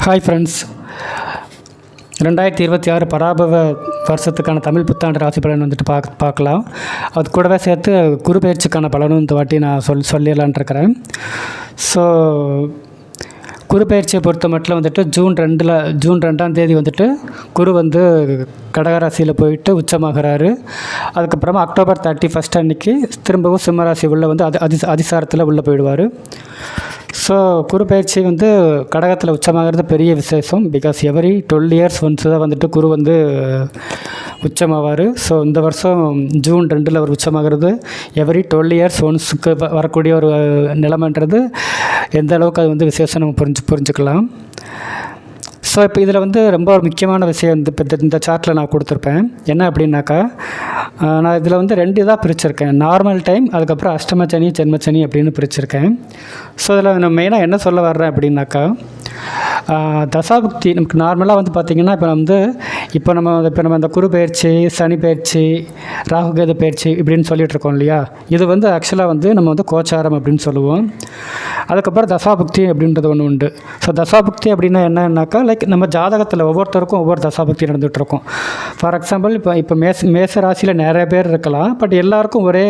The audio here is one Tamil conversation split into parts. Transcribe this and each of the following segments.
ஹாய் ஃப்ரெண்ட்ஸ், 2026 பராபவ வருஷத்துக்கான தமிழ் புத்தாண்டு ராசி பலன் வந்துட்டு பார்க்கலாம். அது கூடவே சேர்த்து குரு பயிற்சிக்கான பலனும் இந்த வாட்டி நான் சொல்லிடலான் இருக்கிறேன். ஸோ குரு பயிற்சியை பொறுத்த மட்டும் வந்துட்டு ஜூன் 2ஆம் தேதி வந்துட்டு குரு வந்து கடகராசியில் போயிட்டு உச்சமாகிறாரு. அதுக்கப்புறமா அக்டோபர் 31 அன்றைக்கி திரும்பவும் சிம்மராசி உள்ளே வந்து அதிசாரத்தில் உள்ளே போயிடுவார். ஸோ குரு பயிற்சி வந்து கடகத்தில் உச்சமாகிறது பெரிய விசேஷம். பிகாஸ் எவரி 12 இயர்ஸ் ஒன்ஸ் தான் வந்துட்டு குரு வந்து உச்சமாவார். ஸோ இந்த வருஷம் ஜூன் 2 அவர் உச்சமாகிறது எவரி 12 இயர்ஸ் ஒன்ஸுக்கு வரக்கூடிய ஒரு நிலைமைன்றது எந்த அளவுக்கு அது வந்து விசேஷம் நம்ம புரிஞ்சுக்கலாம். ஸோ இப்போ இதில் வந்து ரொம்ப ஒரு முக்கியமான விஷயம் இந்த சார்ட்டில் நான் கொடுத்துருப்பேன். என்ன அப்படின்னாக்கா, நான் இதில் வந்து 2 இதாக பிரிச்சுருக்கேன். நார்மல் டைம், அதுக்கப்புறம் அஷ்டமச்சனி ஜென்மச்சனி அப்படின்னு பிரிச்சுருக்கேன். ஸோ இதில் நான் மெயினாக என்ன சொல்ல வர்றேன் அப்படின்னாக்கா, தசாபுக்தி நமக்கு நார்மலாக வந்து பார்த்திங்கன்னா இப்போ நம்ம அந்த குரு பயிற்சி, சனி பயிற்சி, ராகுகேது பயிற்சி இப்படின்னு சொல்லிகிட்ருக்கோம் இல்லையா. இது வந்து ஆக்சுவலாக வந்து நம்ம வந்து கோச்சாரம் அப்படின்னு சொல்லுவோம். அதுக்கப்புறம் தசாபுக்தி அப்படின்றது ஒன்று உண்டு. ஸோ தசாபுக்தி அப்படின்னா என்னன்னாக்கா, லைக் நம்ம ஜாதகத்தில் ஒவ்வொருத்தருக்கும் ஒவ்வொரு தசாபுக்தி நடந்துகிட்ருக்கும். ஃபார் எக்ஸாம்பிள் இப்போ மேச ராசியில் நிறைய பேர் இருக்கலாம், பட் எல்லாருக்கும் ஒரே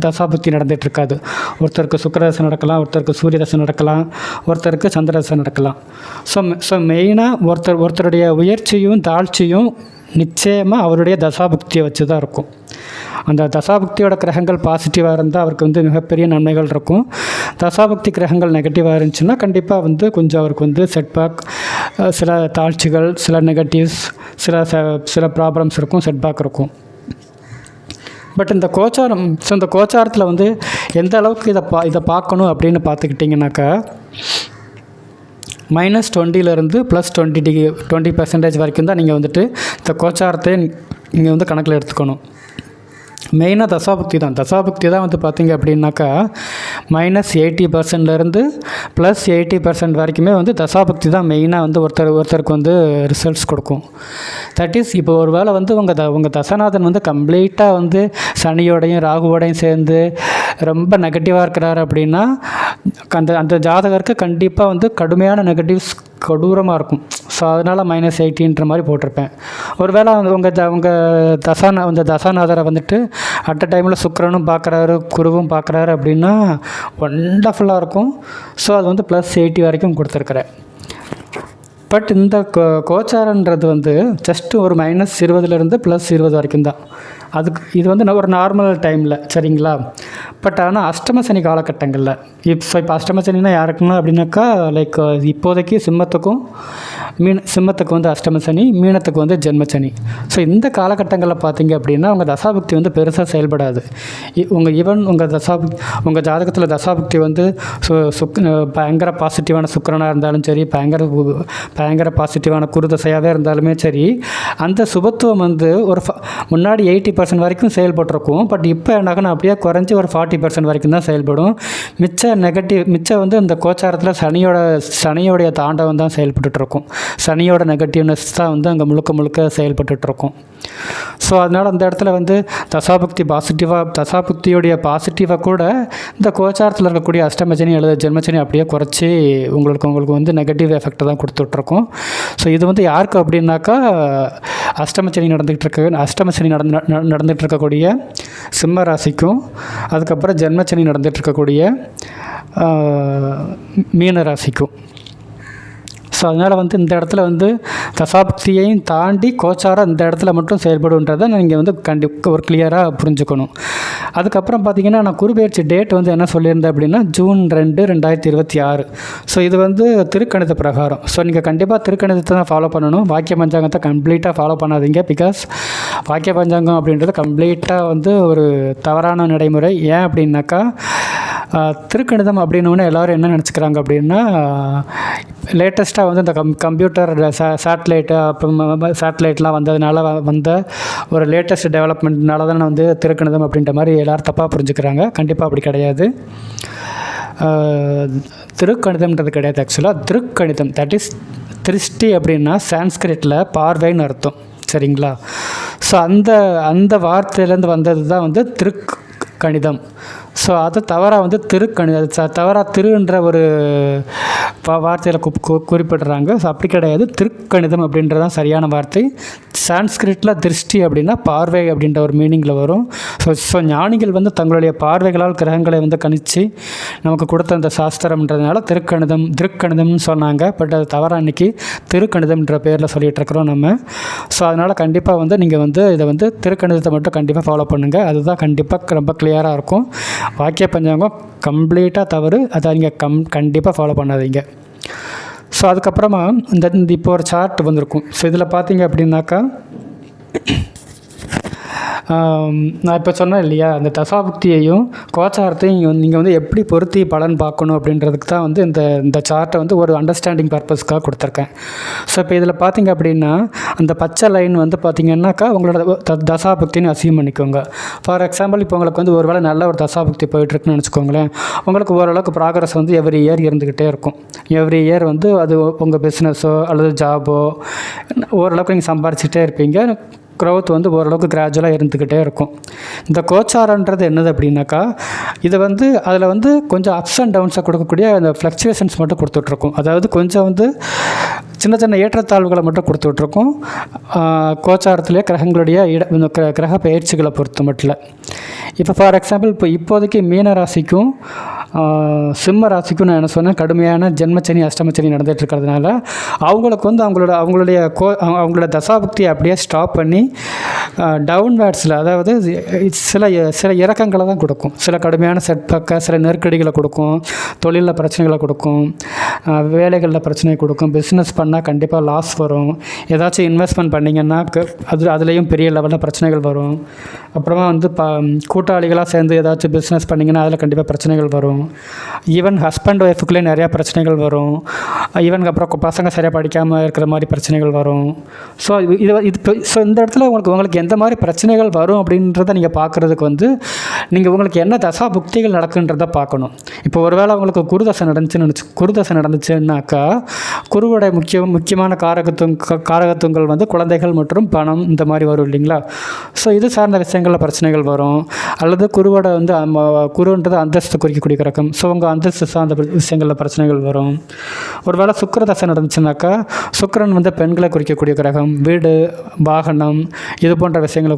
தசாபுக்தி நடந்துகிட்ருக்காது. ஒருத்தருக்கு சுக்கிரதசை நடக்கலாம், ஒருத்தருக்கு சூரியதசை நடக்கலாம், ஒருத்தருக்கு சந்திரதசை நடக்கலாம். ஸோ மெயினாக ஒருத்தருடைய உயர்ச்சியும் தாழ்ச்சியும் நிச்சயமாக அவருடைய தசாபுக்தியை வச்சு தான் இருக்கும். அந்த தசாபுக்தியோட கிரகங்கள் பாசிட்டிவாக இருந்தால் அவருக்கு வந்து மிகப்பெரிய நன்மைகள் இருக்கும். தசாபுக்தி கிரகங்கள் நெகட்டிவாக இருந்துச்சுன்னா கண்டிப்பாக வந்து கொஞ்சம் அவருக்கு வந்து செட்பேக், சில தாழ்ச்சிகள், சில நெகட்டிவ்ஸ், சில ப்ராப்ளம்ஸ் இருக்கும், செட்பேக் இருக்கும். பட் இந்த கோச்சாரத்தில் வந்து எந்த அளவுக்கு இதை பார்க்கணும் அப்படின்னு பார்த்துக்கிட்டிங்கனாக்கா, -20லேருந்து +20% வரைக்கும் தான் நீங்கள் வந்துட்டு இந்த கோச்சாரத்தை நீங்கள் வந்து கணக்கில் எடுத்துக்கணும். மெயினாக தசாபுக்தி தான் வந்து பார்த்திங்க அப்படின்னாக்கா -80%லேருந்து +80% வரைக்குமே வந்து தசாபுக்தி தான் மெயினாக வந்து ஒருத்தருக்கு வந்து ரிசல்ட்ஸ் கொடுக்கும். தட் இஸ், இப்போ ஒரு வேளை வந்து உங்கள் தசாநாதன் வந்து கம்ப்ளீட்டாக வந்து சனியோடையும் ராகுவோடையும் சேர்ந்து ரொம்ப நெகட்டிவாக இருக்கிறாரு அப்படின்னா அந்த ஜாதகருக்கு கண்டிப்பாக வந்து கடுமையான நெகட்டிவ்ஸ் கொடூரமாக இருக்கும். ஸோ அதனால் -80ன்ற மாதிரி போட்டிருப்பேன். ஒருவேளை உங்கள் தசாநாதரை வந்துட்டு அட் அ டைமில் சுக்கிரனும் பார்க்குறாரு, குருவும் பார்க்குறாரு அப்படின்னா ஒண்டர்ஃபுல்லாக இருக்கும். ஸோ அது வந்து +80 வரைக்கும் கொடுத்துருக்குறேன். பட் இந்த கோச்சாரன்றது வந்து ஜஸ்ட்டு ஒரு -20லேருந்து +20 வரைக்கும் தான். இது வந்து ஒரு நார்மல் டைமில், சரிங்களா. பட் ஆனால் அஷ்டம சனி காலகட்டங்களில் இப்போ அஷ்டம சனினா யாருக்குன்னா அப்படின்னாக்கா, லைக் இப்போதைக்கு சிம்மத்துக்கு வந்து அஷ்டம சனி, மீனத்துக்கு வந்து ஜென்மச்சனி. ஸோ இந்த காலகட்டங்களில் பார்த்தீங்க அப்படின்னா உங்கள் தசாபுக்தி வந்து பெருசாக செயல்படாது. உங்கள் ஜாதகத்தில் தசாபுக்தி வந்து பயங்கர பாசிட்டிவான சுக்கிரனாக இருந்தாலும் சரி, பயங்கர பாசிட்டிவான குருதசையாகவே இருந்தாலுமே சரி, அந்த சுபத்துவம் வந்து முன்னாடி 80% வரைக்கும் செயல்பட்டுருக்கும். பட் இப்போ என்னாக்கா அப்படியே குறைஞ்சி ஒரு 40% வரைக்கும் தான் செயல்படும். மிச்சம் வந்து இந்த கோச்சாரத்தில் சனியோடைய தாண்டவம் தான் செயல்பட்டுருக்கும். சனியோட நெகட்டிவ்னஸ் தான் வந்து அங்கே முழுக்க செயல்பட்டுருக்கும். ஸோ அதனால் அந்த இடத்துல வந்து தசாபுக்தியோடைய பாசிட்டிவாக கூட இந்த கோச்சாரத்தில் இருக்கக்கூடிய அஷ்டமச்சனி அல்லது ஜென்மச்சனி அப்படியே குறைச்சி உங்களுக்கு வந்து நெகட்டிவ் எஃபெக்ட் தான் கொடுத்துட்ருக்கோம். ஸோ இது வந்து யாருக்கு அப்படின்னாக்கா, அஷ்டமச்சனி நடந்துகிட்டு இருக்கக்கூடிய சிம்ம ராசிக்கும், அதுக்கப்புறம் ஜென்மச்சனி நடந்துகிட்ருக்கக்கூடிய மீன ராசிக்கும். ஸோ அதனால் வந்து இந்த இடத்துல வந்து தசாபுக்தியையும் தாண்டி கோச்சாரம் இந்த இடத்துல மட்டும் செயல்படுன்றதை நீங்கள் வந்து ஒரு கிளியராக புரிஞ்சுக்கணும். அதுக்கப்புறம் பார்த்திங்கன்னா, நான் குருபெயர்ச்சி டேட் வந்து என்ன சொல்லியிருந்தேன் அப்படின்னா ஜூன் 2, 2026. ஸோ இது வந்து திருக்கணித பிரகாரம். ஸோ நீங்கள் கண்டிப்பாக திருக்கணிதத்தை தான் ஃபாலோ பண்ணணும். வாக்கிய பஞ்சாங்கத்தை கம்ப்ளீட்டாக ஃபாலோ பண்ணாதீங்க. பிகாஸ் வாக்கிய பஞ்சாங்கம் அப்படின்றது கம்ப்ளீட்டாக வந்து ஒரு தவறான நடைமுறை. ஏன் அப்படின்னாக்கா, திருக்கணிதம் அப்படின்னோடனே எல்லோரும் என்ன நினச்சிக்கிறாங்க அப்படின்னா, லேட்டஸ்ட்டாக வந்து இந்த கம்ப்யூட்டர் சேட்டலைட்லாம் வந்ததுனால வந்த ஒரு லேட்டஸ்ட் டெவலப்மெண்ட்னால தான் வந்து திருக்கணிதம் அப்படின்ற மாதிரி எல்லோரும் தப்பாக புரிஞ்சுக்கிறாங்க. கண்டிப்பாக அப்படி கிடையாது. திருக்கணிதம்ன்றது கிடையாது. ஆக்சுவலாக திருக்கணிதம் தட் இஸ் திருஷ்டி அப்படின்னா சான்ஸ்கிரிட்டில் பார்வைன்னு அர்த்தம், சரிங்களா. ஸோ அந்த வார்த்தையிலேருந்து வந்தது தான் வந்து கணிதம். ஸோ அதை தவறாக வந்து திருக்கணிதம் தவறாக திருன்ற ஒரு வார்த்தையில் குறிப்பிடுறாங்க. ஸோ அப்படி கிடையாது, திருக்கணிதம் அப்படின்றது தான் சரியான வார்த்தை. சான்ஸ்கிரிட்டில் திருஷ்டி அப்படின்னா பார்வை அப்படின்ற ஒரு மீனிங்கில் வரும். ஸோ ஞானிகள் வந்து தங்களுடைய பார்வைகளால் கிரகங்களை வந்து கணித்து நமக்கு கொடுத்த அந்த சாஸ்திரம்ன்றதுனால திருக்கணிதம்னு சொன்னாங்க. பட் அது தவறாக இன்றைக்கி திருக்கணிதம்ன்ற பேரில் சொல்லிகிட்ருக்குறோம் நம்ம. ஸோ அதனால் கண்டிப்பாக வந்து நீங்கள் வந்து இதை வந்து திருக்கணிதத்தை மட்டும் கண்டிப்பாக ஃபாலோ பண்ணுங்கள். அதுதான் கண்டிப்பாக ரொம்ப கிளியராக இருக்கும். வாக்கிய பஞ்சாங்கம் கம்ப்ளீட்டாக தவறு, அதை நீங்கள் கண்டிப்பாக ஃபாலோ பண்ணாதீங்க. ஸோ அதுக்கப்புறமா இப்போ ஒரு சார்ட் வந்திருக்கும். ஸோ இதில் பார்த்தீங்க அப்படின்னாக்கா நான் இப்போ சொன்னேன் இல்லையா, அந்த தசாபுக்தியையும் கோச்சாரத்தையும் நீங்கள் வந்து எப்படி பொருத்தி பலன் பார்க்கணும் அப்படின்றதுக்கு தான் வந்து இந்த சார்ட்டை வந்து ஒரு அண்டர்ஸ்டாண்டிங் பர்பஸ்க்காக கொடுத்துருக்கேன். ஸோ இப்போ இதில் பார்த்தீங்க அப்படின்னா அந்த பச்சை லைன் வந்து பார்த்திங்கன்னாக்கா உங்களோட தசாபுக்தின்னு அசியூம் பண்ணிக்கோங்க. ஃபார் எக்ஸாம்பிள் இப்போ உங்களுக்கு வந்து ஒரு வேளை நல்ல ஒரு தசாபுக்தி போயிட்டுருக்குன்னு நினச்சிக்கோங்களேன். உங்களுக்கு ஓரளவுக்கு ப்ராக்ரஸ் வந்து எவ்ரி இயர் இருந்துக்கிட்டே இருக்கும். எவ்ரி இயர் வந்து அது உங்கள் பிஸ்னஸோ அல்லது ஜாபோ ஓரளவுக்கு நீங்கள் சம்பாரிச்சிட்டே இருப்பீங்க. க்ரோத் வந்து ஓரளவுக்கு கிராஜுவலாக இருந்துக்கிட்டே இருக்கும். இந்த கோச்சாரன்றது என்னது அப்படின்னாக்கா இதை வந்து அதில் வந்து கொஞ்சம் அப்ஸ் அண்ட் டவுன்ஸை கொடுக்கக்கூடிய அந்த ஃப்ளக்சுவேஷன்ஸ் மட்டும் கொடுத்துட்ருக்கும். அதாவது கொஞ்சம் வந்து சின்ன சின்ன ஏற்றத்தாழ்வுகளை மட்டும் கொடுத்துட்ருக்கும். கோச்சாரத்திலே கிரகங்களுடைய கிரக பயிற்சிகளை பொறுத்து மட்டும். இப்போ ஃபார் எக்ஸாம்பிள் இப்போதைக்கு மீன ராசிக்கும் சிம்ம ராசிக்கும் நான் என்ன சொன்னேன், கடுமையான ஜென்மச்சனி அஷ்டமச்சனி நடந்துகிட்டு இருக்கிறதுனால அவங்களுக்கு வந்து அவங்களோட தசாபுக்தியை அப்படியே ஸ்டாப் பண்ணி டவுன்வேர்ட்ஸில், அதாவது சில இறக்கங்களை தான் கொடுக்கும். சில கடுமையான செட்பேக்கை, சில நெருக்கடிகளை கொடுக்கும், தொழிலில் பிரச்சனைகளை கொடுக்கும், வேலைகளில் பிரச்சனை கொடுக்கும். பிஸ்னஸ் பண்ணால் கண்டிப்பாக லாஸ் வரும். ஏதாச்சும் இன்வெஸ்ட்மெண்ட் பண்ணிங்கன்னா அதுலேயும் பெரிய லெவலில் பிரச்சனைகள் வரும். அப்புறமா வந்து கூட்டாளிகளாக சேர்ந்து ஏதாச்சும் பிஸ்னஸ் பண்ணிங்கன்னா அதில் கண்டிப்பாக பிரச்சனைகள் வரும். ஈவன் ஹஸ்பண்ட் ஒய்ஃபுக்குள்ளே நிறையா பிரச்சனைகள் வரும். ஈவன் அப்புறம் பசங்க சரியாக படிக்காமல் இருக்கிற மாதிரி பிரச்சனைகள் வரும். ஸோ இந்த இடத்துல உங்களுக்கு எந்த மாதிரி பிரச்சனைகள் வரும் அப்படின்றத நீங்கள் பார்க்குறதுக்கு வந்து நீங்கள் உங்களுக்கு என்ன தசா புக்திகள் நடக்குன்றதை பார்க்கணும். இப்போ ஒருவேளை உங்களுக்கு குருதசை நடந்துச்சுன்னாக்கா குருவோட முக்கியமான காரகத்துவங்கள் வந்து குழந்தைகள் மற்றும் பணம் இந்த மாதிரி வரும் இல்லைங்களா. ஸோ இது சார்ந்த விஷயங்களில் பிரச்சனைகள் வரும். அல்லது குருவோட வந்து குருன்றது அந்தஸ்து குறிக்கக்கூடிய கிரகம். ஸோ உங்கள் அந்தஸ்து சார்ந்த விஷயங்களில் பிரச்சனைகள் வரும். ஒருவேளை சுக்கிரதசை நடந்துச்சுனாக்கா சுக்கிரன் வந்து பெண்களை குறிக்கக்கூடிய கிரகம். வீடு, வாகனம் இது போன்ற விஷயங்களை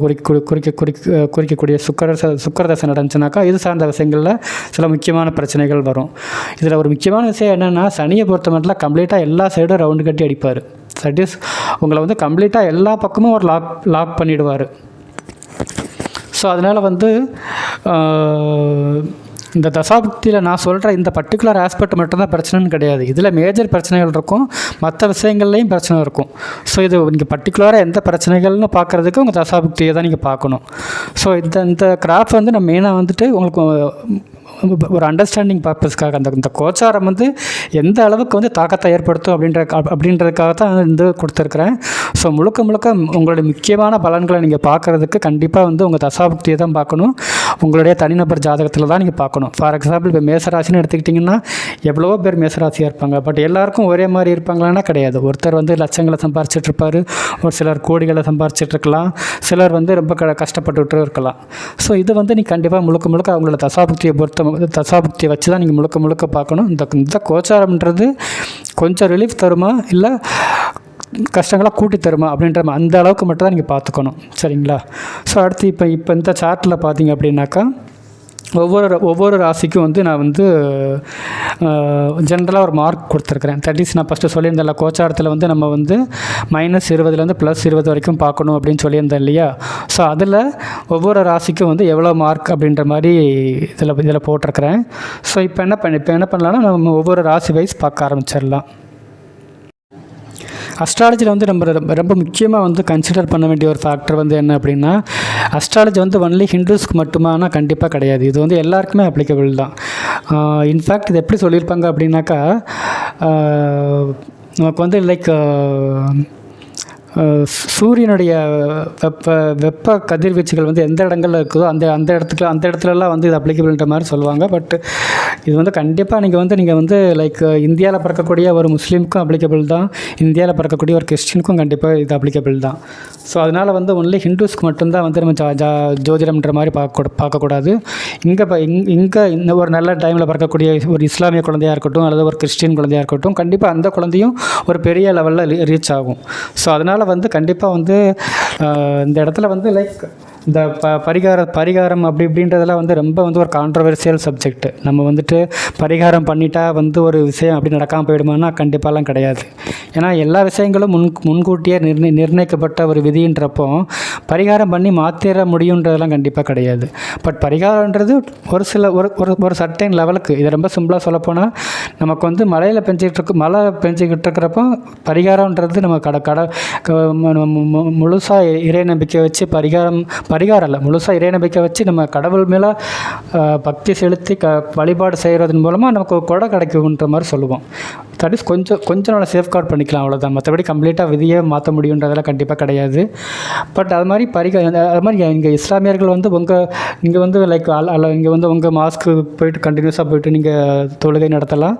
குறிக்கக்கூடிய சுக்கிரதசை நடந்துச்சுனாக்கா இது சார்ந்த விஷயங்களில் சில முக்கியமான பிரச்சனைகள் வரும். இதில் ஒரு முக்கியமான விஷயம் என்னென்னா, சனியை பொறுத்த மட்டும் கம்ப்ளீட்டாக எல்லா சைடும் ரவுண்டு கட்டி அடிப்பார். தட் இஸ் உங்களை வந்து கம்ப்ளீட்டாக எல்லா பக்கமும் ஒரு லாக் பண்ணிவிடுவார். ஸோ அதனால் வந்து இந்த தசாபுக்தியில் நான் சொல்கிற இந்த பர்டிகுலர் ஆஸ்பெக்ட் மட்டும்தான் பிரச்சனைன்னு கிடையாது. இதில் மேஜர் பிரச்சனைகள் இருக்கும், மற்ற விஷயங்கள்லேயும் பிரச்சனை இருக்கும். ஸோ இது நீங்கள் பர்டிகுலராக எந்த பிரச்சனைகள்னு பார்க்குறதுக்கு உங்கள் தசாபுக்தியை தான் நீங்கள் பார்க்கணும். ஸோ இந்த கிராஃப் வந்து நான் மெயினாக வந்துட்டு உங்களுக்கு ஒரு அண்டர்ஸ்டாண்டிங் பர்பஸ்க்காக இந்த கோச்சாரம் வந்து எந்த அளவுக்கு வந்து தாக்கத்தை ஏற்படுத்தும் அப்படின்றதுக்காக தான் வந்து கொடுத்துருக்குறேன். ஸோ முழுக்க உங்களுடைய முக்கியமான பலன்களை நீங்கள் பார்க்குறதுக்கு கண்டிப்பாக வந்து உங்கள் தசாபுக்தியை தான் பார்க்கணும். உங்களுடைய தனிநபர் ஜாதகத்தில் தான் நீங்கள் பார்க்கணும். ஃபார் எக்ஸாம்பிள் இப்போ மேசராசின்னு எடுத்துக்கிட்டிங்கன்னா எவ்வளவோ பேர் மேசராசியாக இருப்பாங்க. பட் எல்லாருக்கும் ஒரே மாதிரி இருப்பாங்களான்னா கிடையாது. ஒருத்தர் வந்து லட்சங்களை சம்பாரிச்சிட்ருப்பார், ஒரு சிலர் கோடிகளை சம்பாரிச்சிட்ருக்கலாம், சிலர் வந்து ரொம்ப கஷ்டப்பட்டுட்டு இருக்கலாம். ஸோ இது வந்து நீ கண்டிப்பாக முழுக்க அவங்களோட தசாபுக்தியை வச்சு தான் நீங்கள் முழுக்க பார்க்கணும். இந்த கோச்சாரம்ன்றது கொஞ்சம் ரிலீஃப் தருமா இல்லை கஷ்டங்களாக கூட்டி தருமா அப்படின்ற அந்த அளவுக்கு மட்டும் தான் நீங்கள் பார்த்துக்கணும். சரிங்களா. ஸோ அடுத்து இப்போ இந்த சார்ட்டில் பார்த்தீங்க அப்படின்னாக்கா ஒவ்வொரு ராசிக்கும் வந்து நான் வந்து ஜென்ரலாக ஒரு மார்க் கொடுத்துருக்குறேன். தட் இஸ் நான் ஃபஸ்ட்டு சொல்லியிருந்தேன்ல, கோச்சாரத்தில் வந்து நம்ம வந்து -20 +20 வரைக்கும் பார்க்கணும் அப்படின்னு சொல்லியிருந்தேன் இல்லையா. ஸோ அதில் ஒவ்வொரு ராசிக்கும் வந்து எவ்வளோ மார்க் அப்படின்ற மாதிரி இதில் போட்டிருக்கிறேன். ஸோ இப்போ என்ன பண்ணலாம்னா நம்ம ஒவ்வொரு ராசி வைஸ் பார்க்க ஆரம்பிச்சிடலாம். அஸ்ட்ராலஜியில் வந்து நம்ம ரொம்ப முக்கியமாக வந்து கன்சிடர் பண்ண வேண்டிய ஒரு ஃபேக்டர் வந்து என்ன அப்படின்னா, அஸ்ட்ராலஜி வந்து ஒன்லி ஹிந்துஸ்க்கு மட்டுமானா கண்டிப்பாக கிடையாது. இது வந்து எல்லாருக்குமே அப்ளிகபிள் தான். இன்ஃபேக்ட் இது எப்படி சொல்லியிருப்பாங்க அப்படின்னாக்கா, நமக்கு வந்து லைக் சூரியனுடைய வெப்ப கதிர்வீச்சுகள் வந்து எந்த இடங்கள்ல இருக்குதோ அந்த இடத்துலலாம் வந்து இது அப்ளிகபிள்ன்ற மாதிரி சொல்லுவாங்க. பட் இது வந்து கண்டிப்பாக நீங்கள் வந்து லைக் இந்தியாவில் பிறக்கக்கூடிய ஒரு முஸ்லீமுக்கும் அப்ளிகபிள் தான், இந்தியாவில் பிறக்கக்கூடிய ஒரு கிறிஸ்டினுக்கும் கண்டிப்பாக இது அப்ளிகபிள் தான். ஸோ அதனால் வந்து ஒன்லி ஹிந்துஸ்க்கு மட்டும்தான் வந்து நம்ம ஜோதிடம்ன்ற மாதிரி பார்க்கக்கூடாது. இங்கே இந்த ஒரு நல்ல டைமில் பிறக்கக்கூடிய ஒரு இஸ்லாமிய குழந்தையாக இருக்கட்டும் அல்லது ஒரு கிறிஸ்டின் குழந்தையாக இருக்கட்டும், கண்டிப்பாக அந்த குழந்தையும் ஒரு பெரிய லெவலில் ரீச் ஆகும். ஸோ அதனால் வந்து கண்டிப்பாக வந்து இந்த இடத்துல வந்து லைக் இந்த பரிகாரம் அப்படி இப்படின்றதெல்லாம் வந்து ரொம்ப வந்து ஒரு கான்ட்ரவர்சியல் சப்ஜெக்ட். நம்ம வந்துட்டு பரிகாரம் பண்ணிட்டா வந்து ஒரு விஷயம் அப்படி நடக்காமல் போயிடுமான்னா கண்டிப்பாலாம் கிடையாது. ஏன்னா எல்லா விஷயங்களும் முன்கூட்டியே நிர்ணயிக்கப்பட்ட ஒரு விதின்றப்போ பரிகாரம் பண்ணி மாற்றிட முடியுன்றதெல்லாம் கண்டிப்பாக கிடையாது. பட் பரிகாரன்றது ஒரு சில ஒரு சர்டைன் லெவலுக்கு, இதை ரொம்ப சிம்பிளாக சொல்லப்போனால் நமக்கு வந்து மழை பெஞ்சிக்கிட்டு இருக்கிறப்போ பரிகாரன்றது நம்ம முழுசாக இறை நம்பிக்கை வச்சு பரிகாரம் இல்லை, முழுசாக இறை நம்பிக்கை வச்சு நம்ம கடவுள் மேலே பக்தி செலுத்தி வழிபாடு செய்கிறதன் மூலமாக நமக்கு கொடை கிடைக்குன்ற மாதிரி சொல்லுவோம். தட் இஸ் கொஞ்சம் நல்லா சேஃப்கார்ட் பண்ணிக்கலாம், அவ்வளோதான். மற்றபடி கம்ப்ளீட்டாக விதியை மாற்ற முடியுன்றதெல்லாம் கண்டிப்பாக கிடையாது. பட் அது மாதிரி இங்கே இஸ்லாமியர்கள் வந்து இங்கே வந்து லைக் இங்கே வந்து உங்கள் மாஸ்க்கு போயிட்டு கண்டினியூஸாக போயிட்டு நீங்கள் தொழுகை நடத்தலாம்.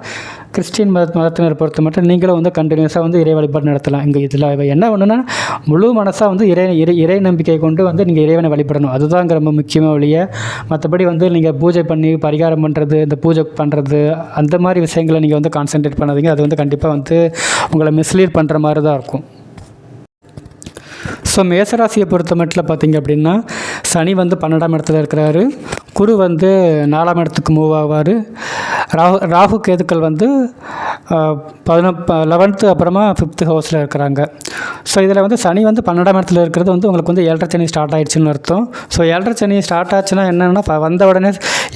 கிறிஸ்டின் மதத்தினர் பொறுத்த மட்டும் நீங்களும் வந்து கண்டினியூஸாக வந்து இறை வழிபாடு நடத்தலாம். இங்கே இதில் என்ன ஒன்றுனா முழு மனசாக வந்து இறை நம்பிக்கை கொண்டு வந்து நீங்கள் இறைவனை வழிபடணும். அதுதான் ரொம்ப முக்கியமாக ஒழிய மற்றபடி வந்து நீங்கள் பூஜை பண்ணி பரிகாரம் பண்ணுறது, இந்த பூஜை பண்ணுறது அந்த மாதிரி விஷயங்களை நீங்கள் வந்து கான்சென்ட்ரேட் பண்ணாதீங்க. அது வந்து கண்டிப்பாக வந்து உங்களை மிஸ்லீட் பண்ணுற மாதிரி தான் இருக்கும். ஸோ மேசராசியை பொறுத்த மட்டும் பார்த்திங்க அப்படின்னா சனி வந்து 12ஆம் இடத்துல இருக்கிறாரு, குரு வந்து 4ஆம் இடத்துக்கு மூவ் ஆவார், ராகு கேதுக்கள் வந்து 11th அப்புறமா 5th ஹவுஸில் இருக்கிறாங்க. ஸோ இதில் வந்து சனி வந்து 12ஆம் இடத்துல இருக்கிறது வந்து உங்களுக்கு வந்து 7.5 சனி ஸ்டார்ட் ஆகிடுச்சின்னு அர்த்தம். ஸோ 7.5 சனி ஸ்டார்ட் ஆச்சுன்னா என்னென்னா வந்த உடனே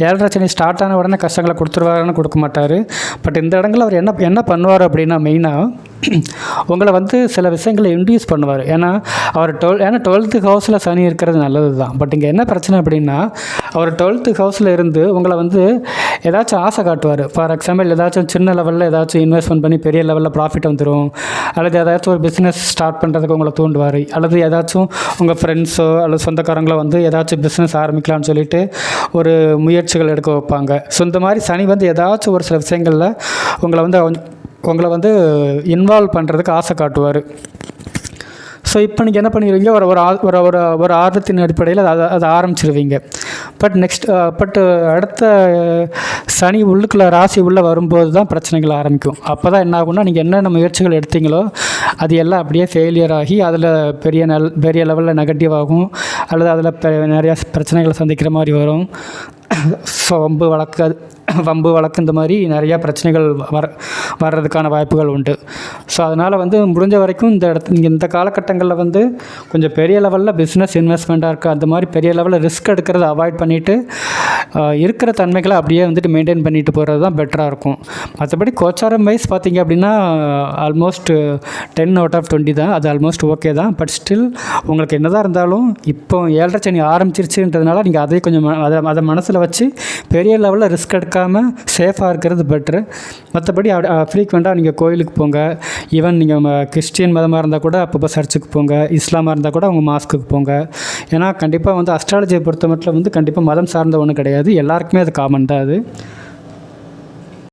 7.5 சனி ஸ்டார்ட் ஆன உடனே கஷ்டங்களை கொடுத்துருவாருன்னு கொடுக்க மாட்டார். பட் இந்த இடங்களில் அவர் என்ன பண்ணுவார் அப்படின்னா மெயினாக உங்களை வந்து சில விஷயங்களை இன்டியூஸ் பண்ணுவார். ஏன்னா அவர் 12th ஹவுஸில் சனி இருக்கிறது நல்லது தான். பட் இங்கே என்ன பிரச்சனை அப்படின்னா அவர் 12th ஹவுஸில் இருந்து உங்களை வந்து ஏதாச்சும் ஆசை காட்டுவார். ஃபார் எக்ஸாம்பிள் ஏதாச்சும் சின்ன லெவலில் ஏதாச்சும் இன்வெஸ்ட்மெண்ட் பண்ணி பெரிய லெவலில் ப்ராஃபிட் வந்துடும், அல்லது ஏதாச்சும் ஒரு பிஸ்னஸ் ஸ்டார்ட் பண்ணுறதுக்கு உங்களை தூண்டுவார், அல்லது ஏதாச்சும் உங்கள் ஃப்ரெண்ட்ஸோ அல்லது சொந்தக்காரங்களோ வந்து ஏதாச்சும் பிஸ்னஸ் ஆரம்பிக்கலாம்னு சொல்லிட்டு ஒரு முயற்சிகள் எடுக்க வைப்பாங்க. ஸோ இந்த மாதிரி சனி வந்து ஏதாச்சும் ஒரு சில விஷயங்களில் உங்களை வந்து இன்வால்வ் பண்ணுறதுக்கு ஆசை காட்டுவார். ஸோ இப்போ நீங்கள் என்ன பண்ணிடுவீங்க, ஒரு ஆர்வத்தின் அடிப்படையில் அதை ஆரம்பிச்சிருவீங்க. பட் அடுத்த சனி உள்ளுக்குள்ள ராசி உள்ளே வரும்போது தான் பிரச்சனைகள் ஆரம்பிக்கும். அப்போ தான் என்ன ஆகும்னா நீங்கள் என்னென்ன முயற்சிகள் எடுத்தீங்களோ அது எல்லாம் அப்படியே ஃபெயிலியர் ஆகி அதில் பெரிய லெவலில் நெகட்டிவ் ஆகும், அல்லது அதில் நிறையா பிரச்சனைகளை சந்திக்கிற மாதிரி வரும். ஸோ வம்பு வழக்கு இந்த மாதிரி நிறையா பிரச்சனைகள் வர்றதுக்கான வாய்ப்புகள் உண்டு. ஸோ அதனால் வந்து முடிஞ்ச வரைக்கும் இந்த காலகட்டங்களில் வந்து கொஞ்சம் பெரிய லெவலில் பிஸ்னஸ் இன்வெஸ்ட்மெண்ட்டாக இருக்குது, அந்த மாதிரி பெரிய லெவலில் ரிஸ்க் எடுக்கிறத அவாய்ட் பண்ணிவிட்டு இருக்கிற தன்மைகளை அப்படியே வந்துட்டு மெயின்டைன் பண்ணிட்டு போகிறது தான் பெட்டராக இருக்கும். மற்றபடி கோச்சாரம் வைஸ் பார்த்திங்க அப்படின்னா ஆல்மோஸ்ட் 10/20 தான், அது ஆல்மோஸ்ட் ஓகே தான். பட் ஸ்டில் உங்களுக்கு என்ன தான் இருந்தாலும் இப்போ 7.5 சனி ஆரம்பிச்சிருச்சுன்றதுனால நீங்கள் அதை கொஞ்சம் அதை மனசில் வச்சு பெரிய லெவலில் ரிஸ்க் எடுக்காமல் சேஃபாக இருக்கிறது பெட்ரு. மற்றபடி ஃப்ரீக்வெண்ட்டாக நீங்கள் கோயிலுக்கு போங்க. ஈவன் நீங்கள் கிறிஸ்டியன் மதமாக இருந்தால் கூட அப்பப்போ சர்ச்சுக்கு போங்க, இஸ்லாமாக இருந்தால் கூட அவங்க மாஸ்க்குக்கு போங்க. ஏன்னா கண்டிப்பாக வந்து அஸ்ட்ராலஜியை பொறுத்த மட்டும் வந்து கண்டிப்பாக மதம் சார்ந்த ஒன்றும் கிடையாது, எல்லாருக்குமே அது காமன் தான் அது.